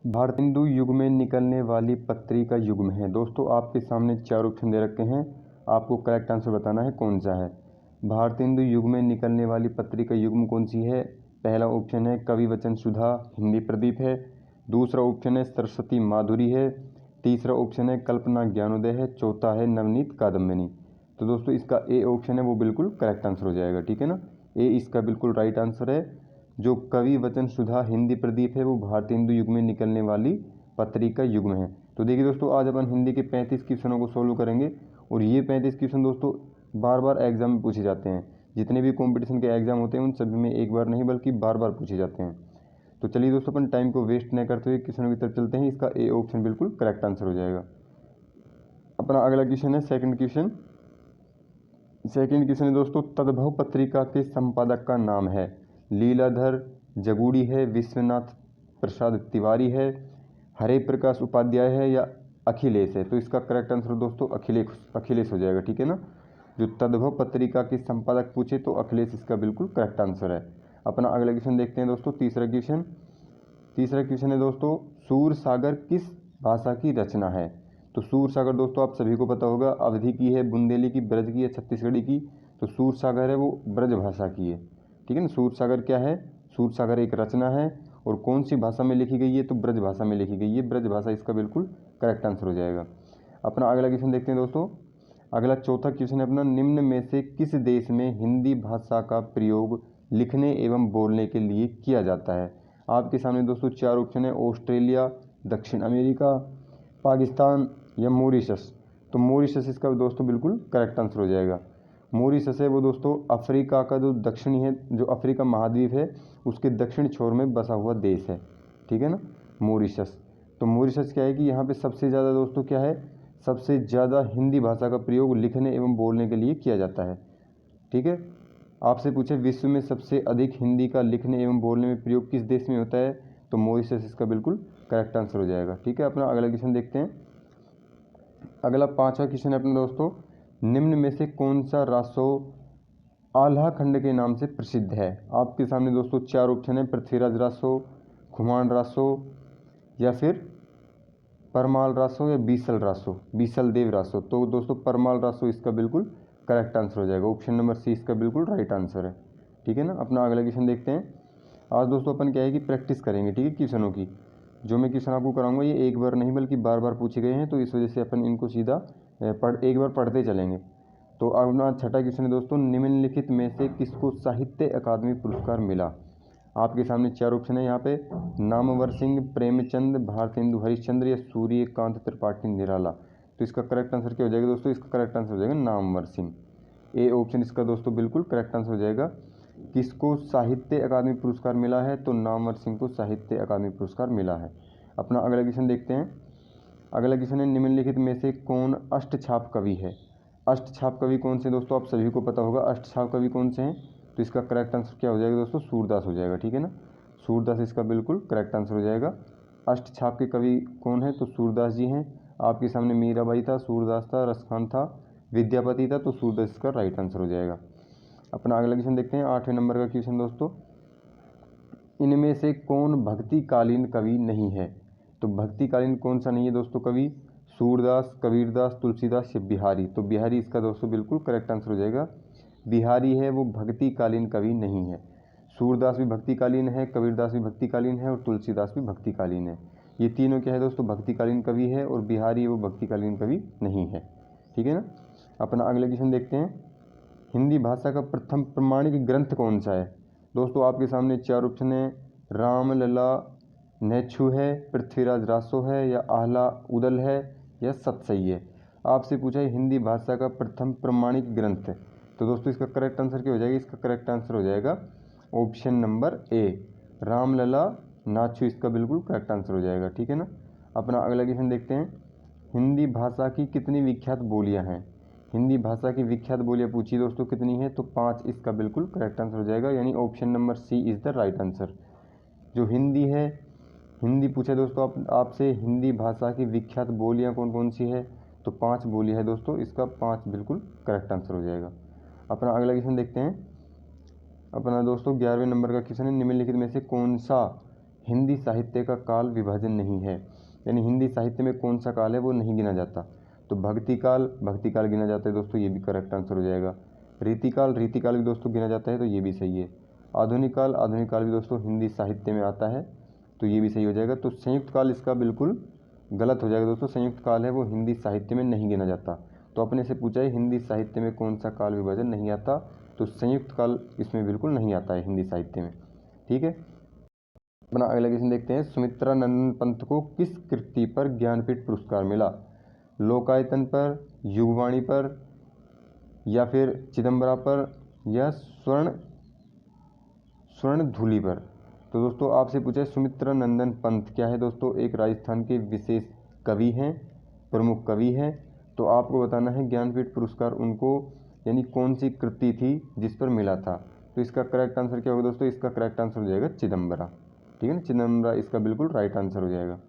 भारत हिंदू युग में निकलने वाली पत्रिका युग्म है। दोस्तों आपके सामने 4 ऑप्शन दे रखे हैं, आपको करेक्ट आंसर बताना है कौन सा है। भारत हिंदू युग में निकलने वाली पत्रिका युग्म कौन सी है? पहला ऑप्शन है कवि वचन सुधा हिंदी प्रदीप है। दूसरा ऑप्शन है सरस्वती माधुरी है। तीसरा ऑप्शन है कल्पना ज्ञानोदय है। चौथा है नवनीत कादम्बिनी। तो दोस्तों इसका ए ऑप्शन है वो बिल्कुल करेक्ट आंसर हो जाएगा, ठीक है ना। ए इसका बिल्कुल राइट आंसर है। जो कवि वचन सुधा हिंदी प्रदीप है वो भारतीय हिंदू युग में निकलने वाली पत्रिका युग्म है। तो देखिए दोस्तों आज अपन हिंदी के 35 क्वेश्चनों को सोल्व करेंगे और ये 35 क्वेश्चन दोस्तों बार बार एग्जाम में पूछे जाते हैं। जितने भी कंपटीशन के एग्जाम होते हैं उन सभी में एक बार नहीं बल्कि बार बार पूछे जाते हैं। तो चलिए दोस्तों अपन टाइम को वेस्ट न करते हुए क्वेश्चनों की तरफ चलते हैं। इसका ए ऑप्शन बिल्कुल करेक्ट आंसर हो जाएगा। अपना अगला क्वेश्चन है सेकंड क्वेश्चन है दोस्तों, तद्भव पत्रिका के संपादक का नाम है? लीलाधर जगूड़ी है, विश्वनाथ प्रसाद तिवारी है, हरे प्रकाश उपाध्याय है या अखिलेश है? तो इसका करेक्ट आंसर दोस्तों अखिलेश हो जाएगा, ठीक है ना। जो तद्भव पत्रिका के संपादक पूछे तो अखिलेश इसका बिल्कुल करेक्ट आंसर है। अपना अगला क्वेश्चन देखते हैं दोस्तों, तीसरा क्वेश्चन है दोस्तों, सूर सागर किस भाषा की रचना है? तो सूर सागर दोस्तों आप सभी को पता होगा अवधी की है, बुंदेली की, ब्रज की है, छत्तीसगढ़ी की। तो सूर सागर है वो ब्रज भाषा की है, ठीक है ना। सूर सागर क्या है? सूर सागर एक रचना है और कौन सी भाषा में लिखी गई है? तो ब्रज भाषा में लिखी गई है। ब्रज भाषा इसका बिल्कुल करेक्ट आंसर हो जाएगा। अपना अगला क्वेश्चन देखते हैं दोस्तों। अगला चौथा क्वेश्चन है अपना, निम्न में से किस देश में हिंदी भाषा का प्रयोग लिखने एवं बोलने के लिए किया जाता है? आपके सामने दोस्तों 4 ऑप्शन है, ऑस्ट्रेलिया, दक्षिण अमेरिका, पाकिस्तान या मॉरिशस। तो मॉरिशस इसका दोस्तों बिल्कुल करेक्ट आंसर हो जाएगा। मॉरिशस है वो दोस्तों अफ्रीका का जो दक्षिणी है, जो अफ्रीका महाद्वीप है उसके दक्षिण छोर में बसा हुआ देश है, ठीक है ना, मॉरिशस। तो मॉरिशस क्या है कि यहाँ पे सबसे ज़्यादा दोस्तों क्या है, सबसे ज़्यादा हिंदी भाषा का प्रयोग लिखने एवं बोलने के लिए किया जाता है, ठीक है। आपसे पूछे विश्व में सबसे अधिक हिंदी का लिखने एवं बोलने में प्रयोग किस देश में होता है? तो मॉरिशस इसका बिल्कुल करेक्ट आंसर हो जाएगा, ठीक है। अपना अगला क्वेश्चन देखते हैं। अगला 5वां क्वेश्चन है अपने दोस्तों, निम्न में से कौन सा रासो आल्हा खंड के नाम से प्रसिद्ध है? आपके सामने दोस्तों 4 ऑप्शन है, पृथ्वीराज रासो, खुमान रासो या फिर परमाल रासो या बीसल देव रासो। तो दोस्तों परमाल रासो इसका बिल्कुल करेक्ट आंसर हो जाएगा। ऑप्शन नंबर सी इसका बिल्कुल राइट आंसर है, ठीक है ना। अपना अगला क्वेश्चन देखते हैं। आज दोस्तों अपन क्या है कि प्रैक्टिस करेंगे, ठीक है, क्वेश्चनों की। जो मैं क्वेश्चन आपको कराऊंगा ये एक बार नहीं बल्कि बार बार पूछे गए हैं, तो इस वजह से अपन इनको सीधा एक बार पढ़ते चलेंगे। तो अपना छठा क्वेश्चन है दोस्तों, निम्नलिखित में से किसको साहित्य अकादमी पुरस्कार मिला? आपके सामने 4 ऑप्शन है यहाँ पे, नामवर सिंह, प्रेमचंद, भारतेंदु हरिश्चंद्र या सूर्यकांत त्रिपाठी निराला। तो इसका करेक्ट आंसर क्या हो जाएगा दोस्तों? इसका करेक्ट आंसर हो जाएगा नामवर सिंह। ए ऑप्शन इसका दोस्तों बिल्कुल करेक्ट आंसर हो जाएगा। किसको साहित्य अकादमी पुरस्कार मिला है? तो नामवर सिंह को साहित्य अकादमी पुरस्कार मिला है। अपना अगला क्वेश्चन देखते हैं। अगला क्वेश्चन है, निम्नलिखित में से कौन अष्टछाप कवि है? अष्टछाप कवि कौन से दोस्तों आप सभी को पता होगा अष्टछाप कवि कौन से हैं? तो इसका करेक्ट आंसर क्या हो जाएगा दोस्तों? सूरदास हो जाएगा, ठीक है ना। सूरदास इसका बिल्कुल करेक्ट आंसर हो जाएगा। अष्टछाप के कवि कौन है? तो सूरदास जी हैं। आपके सामने मीराबाई था, सूरदास था, रसखान था, विद्यापति था, तो सूरदास इसका राइट आंसर हो जाएगा। अपना अगला क्वेश्चन देखते हैं, 8वें नंबर का क्वेश्चन दोस्तों, इनमें से कौन भक्तिकालीन कवि नहीं है? तो भक्तिकालीन कौन सा नहीं है दोस्तों कवि? सूरदास, कबीरदास, तुलसीदास या बिहारी। तो बिहारी इसका दोस्तों बिल्कुल करेक्ट आंसर हो जाएगा। बिहारी है वो भक्तिकालीन कवि नहीं है। सूरदास भी भक्तिकालीन है, कबीरदास भी भक्तिकालीन है और तुलसीदास भी भक्तिकालीन है। ये तीनों क्या है दोस्तों? भक्तिकालीन कवि है और बिहारी वो भक्तिकालीन कवि नहीं है, ठीक है ना। अपना अगला क्वेश्चन देखते हैं। हिंदी भाषा का प्रथम प्रमाणिक ग्रंथ कौन सा है? दोस्तों आपके सामने 4 ऑप्शन है, रामलला नेछु है, पृथ्वीराज रासो है या आह्ला उदल है या सतसई है। आपसे पूछा है हिंदी भाषा का प्रथम प्रमाणिक ग्रंथ। तो दोस्तों इसका करेक्ट आंसर क्या हो जाएगा? इसका करेक्ट आंसर हो जाएगा ऑप्शन नंबर ए, रामलला नाछू इसका बिल्कुल करेक्ट आंसर हो जाएगा, ठीक है ना। अपना अगला क्वेश्चन देखते हैं। हिंदी भाषा की कितनी विख्यात बोलियां हैं? हिंदी भाषा की विख्यात बोलियां पूछी दोस्तों कितनी है? तो 5 इसका बिल्कुल करेक्ट आंसर हो जाएगा, यानी option number C is the right answer. जो हिंदी है, हिंदी पूछे दोस्तों आपसे हिंदी भाषा की विख्यात बोलियां कौन कौन सी है? तो 5 बोलियां है दोस्तों, इसका 5 बिल्कुल करेक्ट आंसर हो जाएगा। अपना अगला क्वेश्चन देखते हैं। अपना दोस्तों 11वें नंबर का क्वेश्चन है, निम्नलिखित में से कौन सा हिंदी साहित्य का काल विभाजन नहीं है, यानी हिंदी साहित्य में कौन सा काल है वो नहीं गिना जाता। तो भक्ति काल गिना जाता है दोस्तों, ये भी करेक्ट आंसर हो जाएगा। रीतिकाल भी दोस्तों गिना जाता है, तो ये भी सही है। आधुनिक काल भी दोस्तों हिंदी साहित्य में आता है, तो ये भी सही हो जाएगा। तो संयुक्त काल इसका बिल्कुल गलत हो जाएगा दोस्तों, संयुक्त काल है वो हिंदी साहित्य में नहीं गिना जाता। तो अपने से पूछा है हिंदी साहित्य में कौन सा काल विभाजन नहीं आता, तो संयुक्त काल इसमें बिल्कुल नहीं आता है हिंदी साहित्य में। ठीक है, अपना अगला क्वेश्चन देखते हैं। सुमित्रा नंदन पंत को किस कृति पर ज्ञानपीठ पुरस्कार मिला? लोकायतन पर, युगवाणी पर, या फिर चिदम्बरा पर, या स्वर्ण धूलि पर? तो दोस्तों आपसे पूछा है सुमित्रा नंदन पंत क्या है दोस्तों? एक राजस्थान के विशेष कवि हैं, प्रमुख कवि हैं। तो आपको बताना है ज्ञानपीठ पुरस्कार उनको यानी कौन सी कृति थी जिस पर मिला था। तो इसका करेक्ट आंसर क्या होगा दोस्तों? इसका करेक्ट आंसर हो जाएगा चिदम्बरा। ठीक है ना, चिदम्बरा इसका बिल्कुल राइट आंसर हो जाएगा।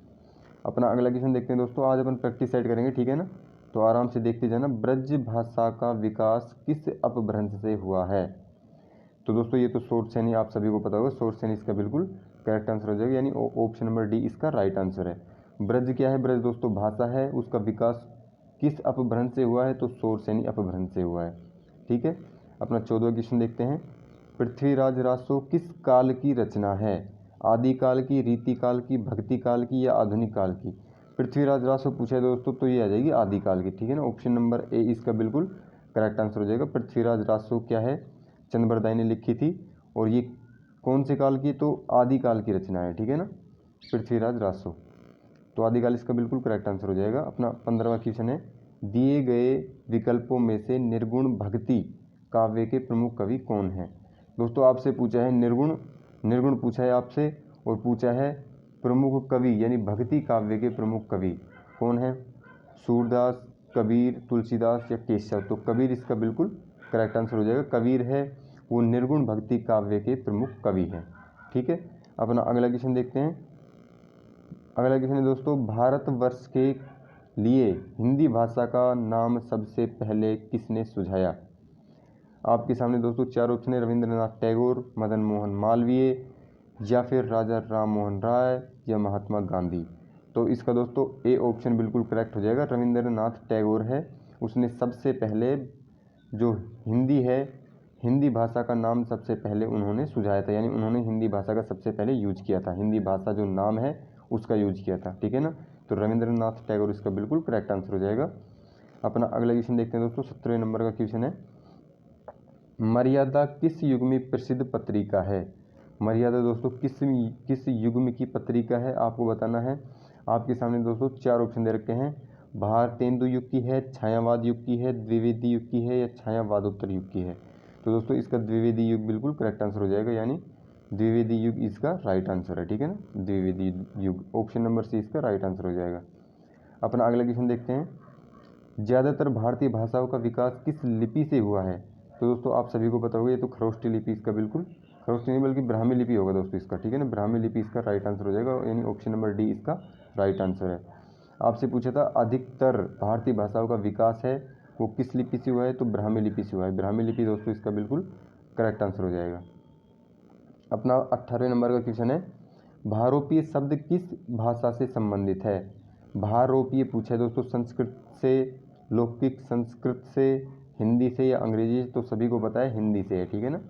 अपना अगला क्वेश्चन देखते हैं दोस्तों, आज अपन प्रैक्टिस सेट करेंगे। ठीक है ना, तो आराम से देखते जाना। ब्रज भाषा का विकास किस अपभ्रंश से हुआ है? तो दोस्तों ये तो शॉर्ट सैनी आप सभी को पता होगा, शॉर्ट सैनी इसका बिल्कुल करेक्ट आंसर हो जाएगा, यानी ऑप्शन नंबर डी इसका राइट आंसर है। ब्रज क्या है? ब्रज दोस्तों भाषा है, उसका विकास किस अपभ्रंश से हुआ है? तो शॉर्ट सैनी अपभ्रंश से हुआ है। ठीक है, अपना 14वां क्वेश्चन देखते हैं। पृथ्वीराज रासो किस काल की रचना है? आदिकाल की, रीतिकाल की, भक्ति काल की, या आधुनिक काल की? पृथ्वीराज रासो पूछा है दोस्तों, तो ये आ जाएगी आदिकाल की। ठीक है ना, ऑप्शन नंबर ए इसका बिल्कुल करेक्ट आंसर हो जाएगा। पृथ्वीराज रासो क्या है? चंद्रबरदाई ने लिखी थी, और ये कौन से काल की? तो आदिकाल की रचना है। ठीक है ना, पृथ्वीराज रासो, तो आदिकाल इसका बिल्कुल करेक्ट आंसर हो जाएगा। अपना 15वां क्वेश्चन है। दिए गए विकल्पों में से निर्गुण भक्ति काव्य के प्रमुख कवि कौन हैं? दोस्तों आपसे पूछा है निर्गुण पूछा है आपसे, और पूछा है प्रमुख कवि यानी भक्ति काव्य के प्रमुख कवि कौन हैं? सूरदास, कबीर, तुलसीदास, या केशव? तो कबीर इसका बिल्कुल करेक्ट आंसर हो जाएगा। कबीर है वो निर्गुण भक्ति काव्य के प्रमुख कवि हैं। ठीक है, अपना अगला क्वेश्चन देखते हैं। अगला क्वेश्चन है दोस्तों, भारतवर्ष के लिए हिंदी भाषा का नाम सबसे पहले किसने सुझाया? आपके सामने दोस्तों चार ऑप्शन है। रविंद्रनाथ टैगोर, मदन मोहन मालवीय, या फिर राजा राम मोहन राय, या महात्मा गांधी? तो इसका दोस्तों ए ऑप्शन बिल्कुल करेक्ट हो जाएगा। रविंद्रनाथ टैगोर है, उसने सबसे पहले जो हिंदी है, हिंदी भाषा का नाम सबसे पहले उन्होंने सुझाया था, यानी उन्होंने हिंदी भाषा का सबसे पहले यूज किया था, हिंदी भाषा जो नाम है उसका यूज किया था। ठीक है ना, तो रविंद्रनाथ टैगोर इसका बिल्कुल करेक्ट आंसर हो जाएगा। अपना अगला क्वेश्चन देखते हैं दोस्तों, 17वें नंबर का क्वेश्चन है। मर्यादा किस युग में प्रसिद्ध पत्रिका है? मर्यादा दोस्तों किस युग में की पत्रिका है, आपको बताना है। आपके सामने दोस्तों चार ऑप्शन दे रखे हैं। भारतेंदु युग की है, छायावाद युग की है, द्विवेदी युग की है, या छायावादोत्तर युग की है? तो दोस्तों इसका द्विवेदी युग बिल्कुल करेक्ट आंसर हो जाएगा, यानी द्विवेदी युग इसका राइट आंसर है। ठीक है ना, द्विवेदी युग ऑप्शन नंबर सी इसका राइट आंसर हो जाएगा। अपना अगला क्वेश्चन देखते हैं। ज़्यादातर भारतीय भाषाओं का विकास किस लिपि से हुआ है? तो दोस्तों आप सभी को पता होगा, ये तो खरोष्टी लिपि इसका बिल्कुल, खरोष्टी नहीं बल्कि ब्राह्मी लिपि होगा दोस्तों इसका। ठीक है ना, ब्राह्मी लिपि इसका राइट आंसर हो जाएगा, यानी ऑप्शन नंबर डी इसका राइट आंसर है। आपसे पूछा था अधिकतर भारतीय भाषाओं का विकास है वो किस लिपि से हुआ है? तो ब्राह्मी लिपि से हुआ है। ब्राह्मी लिपि दोस्तों इसका बिल्कुल करेक्ट आंसर हो जाएगा। अपना 18वें नंबर का क्वेश्चन है। भारोपीय शब्द किस भाषा से संबंधित है? भारोपीय पूछा है दोस्तों संस्कृत से, लौकिक संस्कृत से, हिंदी से, या अंग्रेजी से? तो सभी को पता है हिंदी से है। ठीक है ना,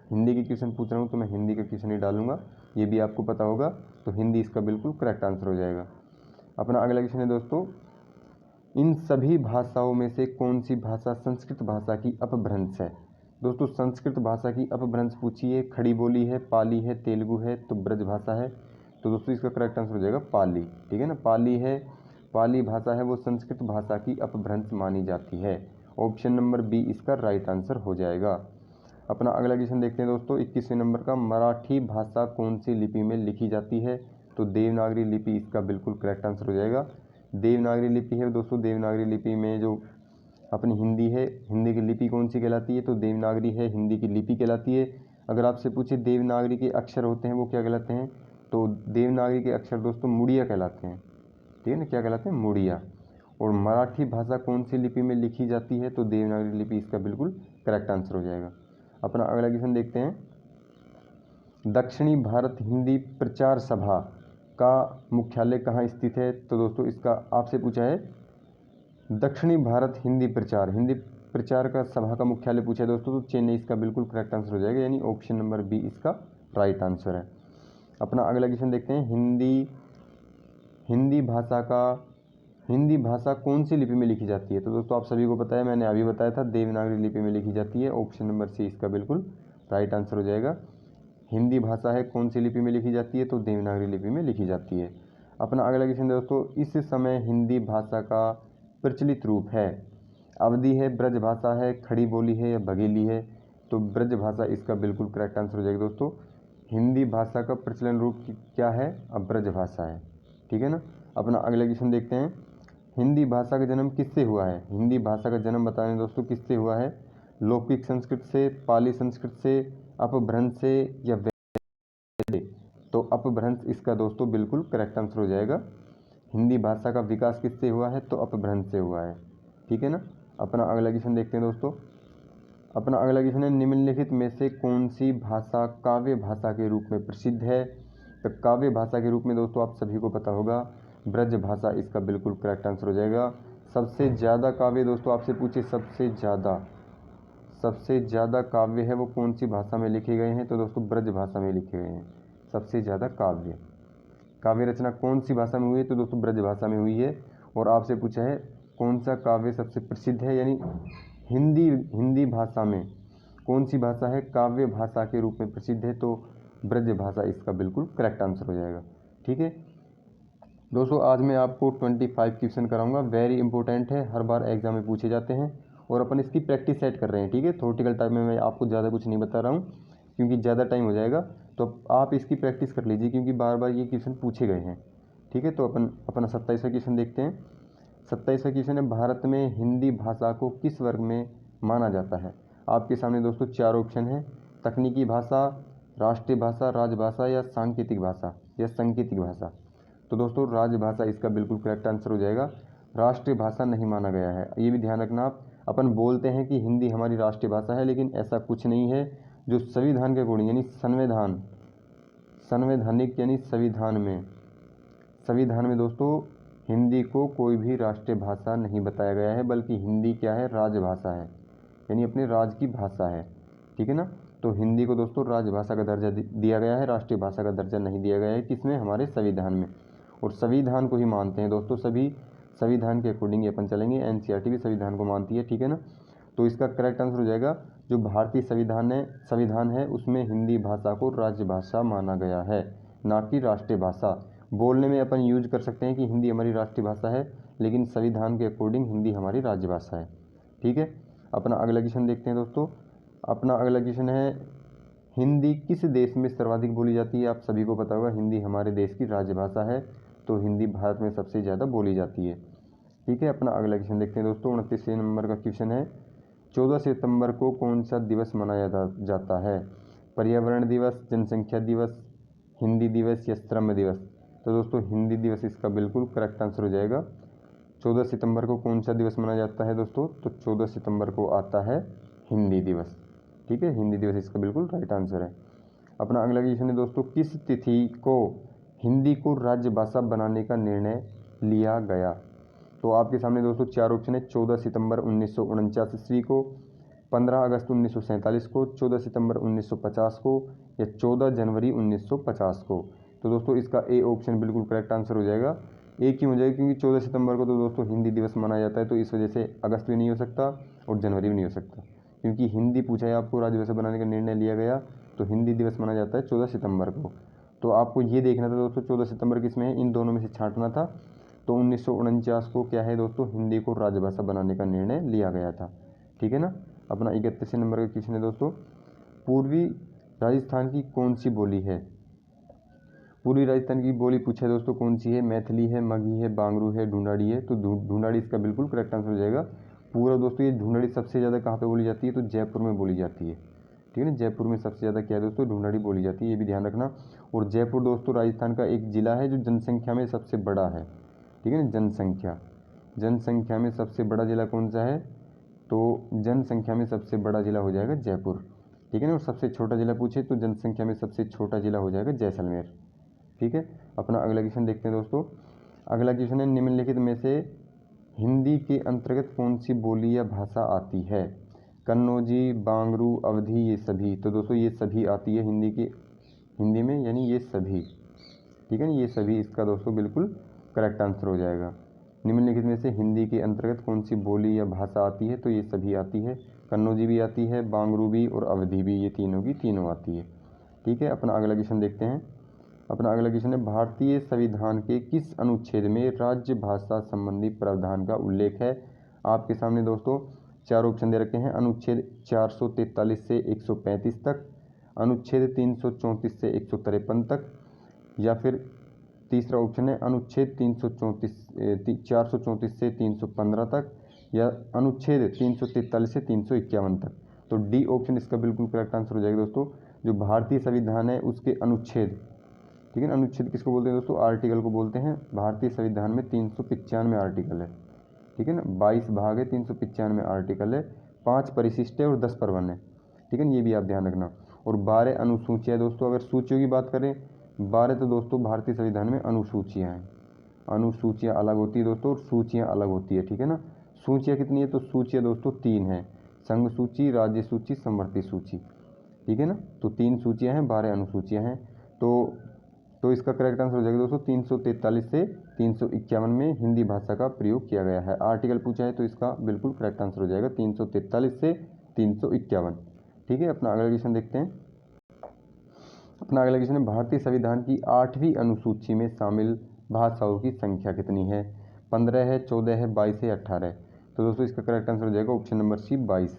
हिंदी के क्वेश्चन पूछ रहा हूँ तो मैं हिंदी का क्वेश्चन ही डालूंगा, ये भी आपको पता होगा, तो हिंदी इसका बिल्कुल करेक्ट आंसर हो जाएगा। अपना अगला क्वेश्चन है दोस्तों, इन सभी भाषाओं में से कौन सी भाषा संस्कृत भाषा की अपभ्रंश है? दोस्तों संस्कृत भाषा की अपभ्रंश पूछी है, खड़ी बोली है, पाली है, तेलुगु है, तो ब्रज भाषा है? तो दोस्तों इसका करेक्ट आंसर हो जाएगा पाली। ठीक है ना, पाली है, पाली भाषा है वो संस्कृत भाषा की अपभ्रंश मानी जाती है। ऑप्शन नंबर बी इसका राइट आंसर हो जाएगा। अपना अगला क्वेश्चन देखते हैं दोस्तों, 21वें नंबर का। मराठी भाषा कौन सी लिपि में लिखी जाती है? तो देवनागरी लिपि इसका बिल्कुल करेक्ट आंसर हो जाएगा। देवनागरी लिपि है दोस्तों, देवनागरी लिपि में जो अपनी हिंदी है, हिंदी की लिपि कौन सी कहलाती है? तो देवनागरी है हिंदी की लिपि कहलाती है। अगर आपसे पूछे देवनागरी के अक्षर होते हैं वो क्या कहलाते हैं? तो देवनागरी के अक्षर दोस्तों मुड़िया कहलाते हैं। ठीक है ना, क्या कहलाते हैं? मुड़िया। और मराठी भाषा कौन सी लिपि में लिखी जाती है? तो देवनागरी लिपि इसका बिल्कुल करेक्ट आंसर हो जाएगा। अपना अगला क्वेश्चन देखते हैं। दक्षिणी भारत हिंदी प्रचार सभा का मुख्यालय कहाँ स्थित है? तो दोस्तों इसका आपसे पूछा है दक्षिणी भारत हिंदी प्रचार का सभा का मुख्यालय पूछा है दोस्तों, तो चेन्नई इसका बिल्कुल करेक्ट आंसर हो जाएगा, यानी ऑप्शन नंबर बी इसका राइट आंसर है। अपना अगला क्वेश्चन देखते हैं, हिंदी भाषा कौन सी लिपि में लिखी जाती है? तो दोस्तों आप सभी को पता है, मैंने अभी बताया था, देवनागरी लिपि में लिखी जाती है। ऑप्शन नंबर सी इसका बिल्कुल राइट आंसर हो जाएगा। हिंदी भाषा है कौन सी लिपि में लिखी जाती है? तो देवनागरी लिपि में लिखी जाती है। अपना अगला क्वेश्चन दोस्तों, इस समय हिंदी भाषा का प्रचलित रूप है, अवधी है, ब्रज भाषा है, खड़ी बोली है या बघेली है? तो ब्रज भाषा इसका बिल्कुल करेक्ट आंसर हो जाएगा दोस्तों। हिंदी भाषा का प्रचलन रूप क्या है? अब ब्रज भाषा है, ठीक है ना। अपना अगला क्वेश्चन देखते हैं, हिंदी भाषा का जन्म किससे हुआ है? हिंदी भाषा का जन्म बताएं दोस्तों किससे हुआ है? लौकिक संस्कृत से, पाली संस्कृत से, अपभ्रंश से या वैदिक? तो अपभ्रंश इसका दोस्तों बिल्कुल करेक्ट आंसर हो जाएगा। हिंदी भाषा का विकास किससे हुआ है? तो अपभ्रंश से हुआ है, ठीक है ना। अपना अगला क्वेश्चन देखते हैं दोस्तों। अपना अगला क्वेश्चन है, निम्नलिखित में से कौन सी भाषा काव्य भाषा के रूप में प्रसिद्ध है? तो काव्य भाषा के रूप में दोस्तों आप सभी को पता होगा ब्रज भाषा इसका बिल्कुल करेक्ट आंसर हो जाएगा। सबसे ज़्यादा काव्य दोस्तों आपसे पूछे, सबसे ज़्यादा काव्य है वो कौन सी भाषा में लिखे गए हैं? तो दोस्तों ब्रज भाषा में लिखे गए हैं सबसे ज़्यादा काव्य रचना कौन सी भाषा में हुई है? तो दोस्तों ब्रज भाषा में हुई है। और आपसे पूछा है कौन सा काव्य सबसे प्रसिद्ध है, यानी हिंदी भाषा में कौन सी भाषा है काव्य भाषा के रूप में प्रसिद्ध है? तो ब्रज भाषा इसका बिल्कुल करेक्ट आंसर हो जाएगा, ठीक है दोस्तों। आज मैं आपको 25 क्वेश्चन कराऊंगा, वेरी इंपॉर्टेंट है, हर बार एग्जाम में पूछे जाते हैं और अपन इसकी प्रैक्टिस सेट कर रहे हैं, ठीक है। थ्योरेटिकल टाइम में मैं आपको ज़्यादा कुछ नहीं बता रहा हूँ क्योंकि ज़्यादा टाइम हो जाएगा, तो आप इसकी प्रैक्टिस कर लीजिए क्योंकि बार बार ये क्वेश्चन पूछे गए हैं, ठीक है। तो अपना 27वां क्वेश्चन देखते हैं। 27वां क्वेश्चन है, भारत में हिंदी भाषा को किस वर्ग में माना जाता है? आपके सामने दोस्तों 4 ऑप्शन है, तकनीकी भाषा, राष्ट्रीय भाषा, राजभाषा या सांकेतिक भाषा या सांकेतिक भाषा। तो दोस्तों राजभाषा इसका बिल्कुल करेक्ट आंसर हो जाएगा, राष्ट्रीय भाषा नहीं माना गया है। ये भी ध्यान रखना आप, अपन बोलते हैं कि हिंदी हमारी राष्ट्रीय भाषा है, लेकिन ऐसा कुछ नहीं है। जो संविधान के अकॉर्डिंग यानी संवैधानिक यानी संविधान में दोस्तों हिंदी को कोई भी राष्ट्रीय भाषा नहीं बताया गया है, बल्कि हिंदी क्या है? राजभाषा है, यानी अपने राज्य की भाषा है, ठीक है ना। तो हिंदी को दोस्तों राजभाषा का दर्जा दिया गया है, राष्ट्रीय भाषा का दर्जा नहीं दिया गया है। किसमें? हमारे संविधान में। और संविधान को ही मानते हैं दोस्तों सभी, संविधान के अकॉर्डिंग अपन चलेंगे, एनसीईआरटी भी संविधान को मानती है, ठीक है ना। तो इसका करेक्ट आंसर हो जाएगा, जो भारतीय संविधान है उसमें हिंदी भाषा को राजभाषा माना गया है, ना कि राष्ट्रीय भाषा। बोलने में अपन यूज कर सकते हैं कि हिंदी हमारी राष्ट्रीय भाषा है, लेकिन संविधान के अकॉर्डिंग हिंदी हमारी राजभाषा है, ठीक है। अपना अगला क्वेश्चन देखते हैं दोस्तों। अपना अगला क्वेश्चन है, हिंदी किस देश में सर्वाधिक बोली जाती है? आप सभी को पता होगा हिंदी हमारे देश की राजभाषा है, तो हिंदी भारत में सबसे ज़्यादा बोली जाती है, ठीक है। अपना अगला क्वेश्चन देखते हैं दोस्तों। 29वें नंबर का क्वेश्चन है, 14 सितंबर को कौन सा दिवस मनाया जाता है? पर्यावरण दिवस, जनसंख्या दिवस, हिंदी दिवस या श्रम दिवस? तो दोस्तों हिंदी दिवस इसका बिल्कुल करेक्ट आंसर हो जाएगा। 14 सितंबर को कौन सा दिवस मनाया जाता है दोस्तों? तो 14 सितंबर को आता है हिंदी दिवस, ठीक है। हिंदी दिवस इसका बिल्कुल राइट आंसर है। अपना अगला क्वेश्चन है दोस्तों, किस तिथि को हिंदी को राजभाषा बनाने का निर्णय लिया गया? तो आपके सामने दोस्तों 4 ऑप्शन है, 14 सितंबर 1949 ईस्वी को, 15 अगस्त 1947 को, 14 सितंबर 1950 को या 14 जनवरी 1950 को? तो दोस्तों इसका ए ऑप्शन बिल्कुल करेक्ट आंसर हो जाएगा। एक ही हो जाएगा क्योंकि 14 सितंबर को तो दोस्तों हिंदी दिवस मनाया जाता है, तो इस वजह से अगस्त भी नहीं हो सकता और जनवरी भी नहीं हो सकता, क्योंकि हिंदी पूछा है आपको, राजभाषा बनाने का निर्णय लिया गया, तो हिंदी दिवस मनाया जाता है 14 सितंबर को। तो आपको ये देखना था दोस्तों 14 सितंबर किस में है, इन दोनों में से छांटना था। तो 1949 को क्या है दोस्तों, हिंदी को राजभाषा बनाने का निर्णय लिया गया था, ठीक है ना। अपना 31वें नंबर का क्वेश्चन है दोस्तों, पूर्वी राजस्थान की कौन सी बोली है? पूर्वी राजस्थान की बोली पूछा है दोस्तों कौन सी है? मैथिली है, मगही है, बांगरू है, ढूंढाड़ी है? तो ढूंढाड़ी इसका बिल्कुल करेक्ट आंसर हो जाएगा। पूरा दोस्तों ये ढूंढाड़ी सबसे ज़्यादा कहाँ पे बोली जाती है? तो जयपुर में बोली जाती है, ठीक है ना। जयपुर में सबसे ज़्यादा क्या है दोस्तों, ढूंढाड़ी बोली जाती है, ये भी ध्यान रखना। और जयपुर दोस्तों राजस्थान का एक ज़िला है जो जनसंख्या में सबसे बड़ा है, ठीक है ना। जनसंख्या में सबसे बड़ा ज़िला कौन सा है? तो जनसंख्या में सबसे बड़ा ज़िला हो जाएगा जयपुर, ठीक है ना। और सबसे छोटा जिला पूछे तो जनसंख्या में सबसे छोटा जिला हो जाएगा जैसलमेर। ठीक है, अपना अगला क्वेश्चन देखते हैं दोस्तों। अगला क्वेश्चन है, निम्नलिखित में से हिंदी के अंतर्गत कौन सी बोली या भाषा आती है? कन्नौजी, बांगरू, अवधी, ये सभी। तो दोस्तों ये सभी आती है हिंदी में, यानी ये सभी। ठीक है ना, ये सभी इसका दोस्तों बिल्कुल करेक्ट आंसर हो जाएगा। निम्नलिखित में से हिंदी के अंतर्गत कौन सी बोली या भाषा आती है? तो ये सभी आती है। कन्नौजी भी आती है, बांगरू भी और अवधी भी, ये तीनों की तीनों आती है। ठीक है, अपना अगला क्वेश्चन देखते हैं। अपना अगला क्वेश्चन है, भारतीय संविधान के किस अनुच्छेद में राज्य भाषा संबंधी प्रावधान का उल्लेख है? आपके सामने दोस्तों चार ऑप्शन दे रखे हैं। अनुच्छेद 443 से 135 तक, अनुच्छेद 334 से 153 तक, या फिर तीसरा ऑप्शन है अनुच्छेद 434 से 315 तक, या अनुच्छेद 343 से 351 तक। तो डी ऑप्शन इसका बिल्कुल करेक्ट आंसर हो जाएगा दोस्तों। जो भारतीय संविधान है उसके अनुच्छेद, ठीक है ना, अनुच्छेद किसको बोलते हैं दोस्तों? आर्टिकल को बोलते हैं। भारतीय संविधान में 395 आर्टिकल है। ठीक है ना, 22 भाग है, 395 आर्टिकल है, 5 परिशिष्ट है और 10 प्रवन है। ठीक है ना, ये भी आप ध्यान रखना। और 12 अनुसूचियाँ दोस्तों। अगर सूचियों की बात करें 12, तो दोस्तों भारतीय संविधान में अनुसूचियाँ हैं। अनुसूचियाँ अलग होती है दोस्तों और सूचियाँ अलग होती है। ठीक है ना, सूचियाँ कितनी है? तो सूचियाँ दोस्तों 3 हैं, संघ सूची, राज्य सूची, समवर्ती सूची। ठीक है ना, तो 3 सूचियाँ हैं, 12 अनुसूचियाँ हैं। तो इसका करेक्ट आंसर हो जाएगा दोस्तों 343 से 351 में हिंदी भाषा का प्रयोग किया गया है। आर्टिकल पूछा है तो इसका बिल्कुल करेक्ट आंसर हो जाएगा 343 से 351। ठीक है, अपना अगला क्वेश्चन देखते हैं। अपना अगला क्वेश्चन है, भारतीय संविधान की 8वीं अनुसूची में शामिल भाषाओं की संख्या कितनी है? 15 है, 14 है, 22 है, 18 है। तो दोस्तों इसका करेक्ट आंसर हो जाएगा ऑप्शन नंबर सी 22।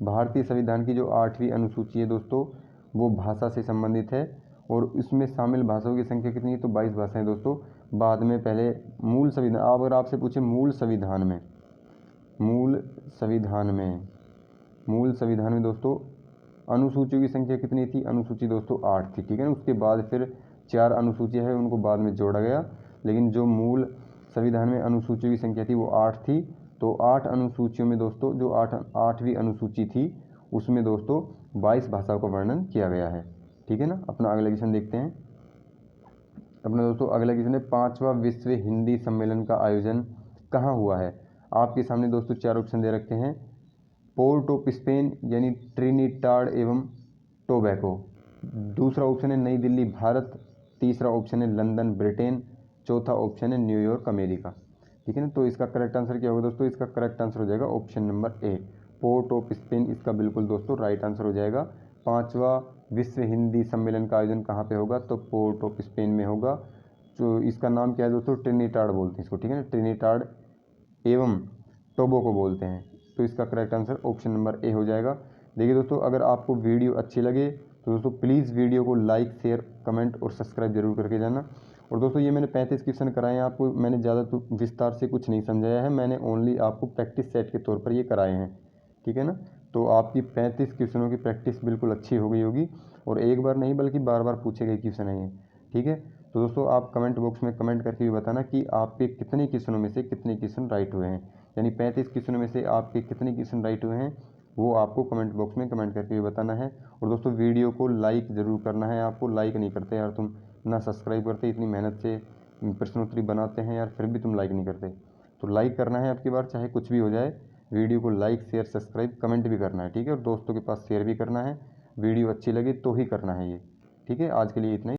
भारतीय संविधान की जो 8वीं अनुसूची है दोस्तों वो भाषा से संबंधित है और इसमें शामिल भाषाओं की संख्या कितनी है? तो 22 भाषाएं दोस्तों। बाद में पहले मूल संविधान, अगर आपसे पूछे मूल संविधान में दोस्तों अनुसूचियों की संख्या कितनी थी? अनुसूची दोस्तों 8 थी। ठीक है ना, उसके बाद फिर 4 अनुसूचियाँ हैं उनको बाद में जोड़ा गया, लेकिन जो मूल संविधान में अनुसूचियों की संख्या थी वो 8 थी। तो 8 अनुसूचियों में दोस्तों जो 8वीं अनुसूची थी उसमें दोस्तों 22 भाषाओं का वर्णन किया गया है। ठीक है ना, अपना अगला क्वेश्चन देखते हैं। अपना दोस्तों अगला क्वेश्चन है, 5वां विश्व हिंदी सम्मेलन का आयोजन कहाँ हुआ है? आपके सामने दोस्तों 4 ऑप्शन दे रखे हैं। पोर्ट ऑफ स्पेन यानी ट्रिनिटाड एवं टोबैको, दूसरा ऑप्शन है नई दिल्ली भारत, तीसरा ऑप्शन है लंदन ब्रिटेन, चौथा ऑप्शन है न्यूयॉर्क अमेरिका। ठीक है ना, तो इसका करेक्ट आंसर क्या होगा दोस्तों? इसका करेक्ट आंसर हो जाएगा option number A, port of Spain. इसका बिल्कुल दोस्तों राइट आंसर हो जाएगा। 5वां विश्व हिंदी सम्मेलन का आयोजन कहाँ पे होगा? तो पोर्ट ऑफ स्पेन में होगा। तो इसका नाम क्या है दोस्तों? ट्रिनिटाड बोलते हैं इसको। ठीक है ना, ट्रिनिटाड एवं टोबैको बोलते हैं। तो इसका correct answer option number A हो जाएगा। देखिए दोस्तों, अगर आपको वीडियो अच्छी लगे तो दोस्तों प्लीज़ वीडियो को लाइक, शेयर, कमेंट और सब्सक्राइब जरूर करके जाना। और दोस्तों ये मैंने 35 क्वेश्चन कराए हैं आपको, मैंने ज़्यादा तो विस्तार से कुछ नहीं समझाया है, मैंने ओनली आपको प्रैक्टिस सेट के तौर पर ये कराए हैं। ठीक है ना, तो आपकी 35 क्वेश्चनों की प्रैक्टिस बिल्कुल अच्छी हो गई होगी और एक बार नहीं बल्कि बार बार पूछे गए क्वेश्चन है ये। ठीक है, तो दोस्तों आप कमेंट बॉक्स में कमेंट करके भी बताना कि आपके कितने क्वेश्चनों में से कितने क्वेश्चन राइट हुए हैं, यानी 35 क्वेश्चनों में से आपके कितने क्वेश्चन राइट हुए हैं वो आपको कमेंट बॉक्स में कमेंट करके भी बताना है। और दोस्तों वीडियो को लाइक ज़रूर करना है। आपको लाइक नहीं करते यार तुम, ना सब्सक्राइब करते, इतनी मेहनत से प्रश्नोत्तरी बनाते हैं यार, फिर भी तुम लाइक नहीं करते। तो लाइक करना है आपकी बार, चाहे कुछ भी हो जाए। वीडियो को लाइक, शेयर, सब्सक्राइब, कमेंट भी करना है। ठीक है, और दोस्तों के पास शेयर भी करना है। वीडियो अच्छी लगे तो ही करना है ये। ठीक है, आज के लिए इतना ही।